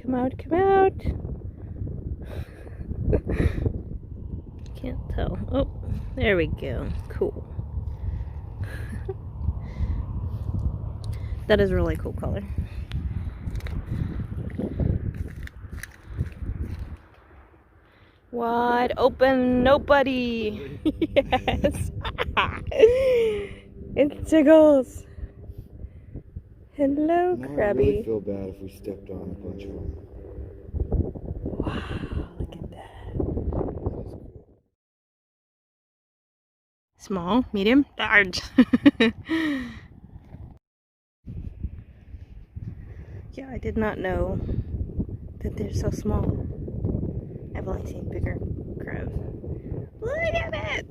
Come out, come out. Can't tell. Oh, there we go. Cool. That is a really cool color. Wide open, nobody. Yes. It tickles. Hello, Now Krabby. I really feel bad if we stepped on a bunch of them. Wow, look at that. Small, medium, large. Yeah, I did not know that they're so small. I've only seen bigger crabs. Look at it!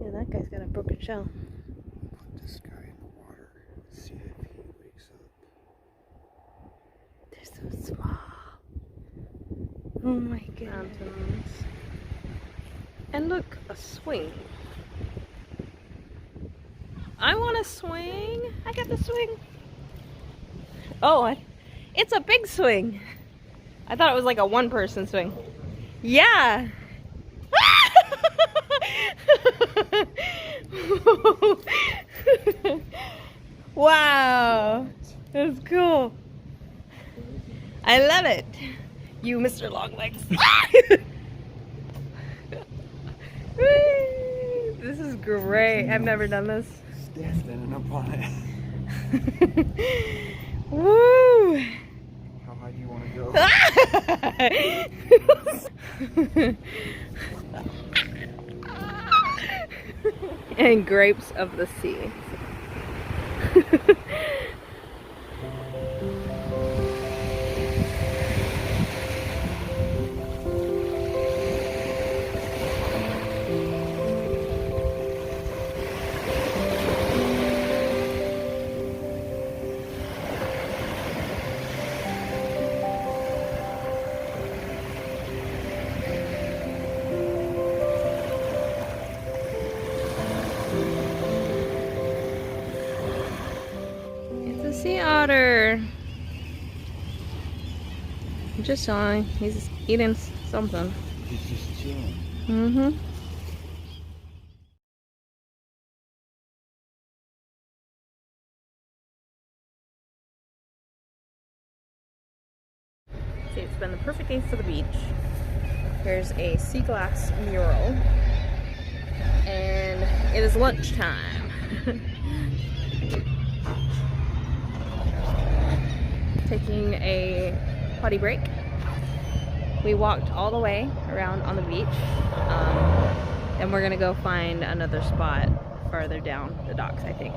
Yeah, that guy's got a broken shell. Put this guy in the water and see if he wakes up. They're so small. Oh my goodness. And look, a swing. I want to swing. I got the swing. Oh, it's a big swing. I thought it was like a one-person swing. Yeah. Wow. That's cool. I love it. You, Mr. Longlegs. This is great. I've never done this. Standing up on it. Woo! How high do you want to go? And grapes of the sea. Sea otter. I'm just sawing. He's eating something. He's just chilling. Mm-hmm. See, it's been the perfect day for the beach. Here's a sea glass mural. And it is lunchtime. Taking a potty break. We walked all the way around on the beach, and we're gonna go find another spot farther down the docks, I think.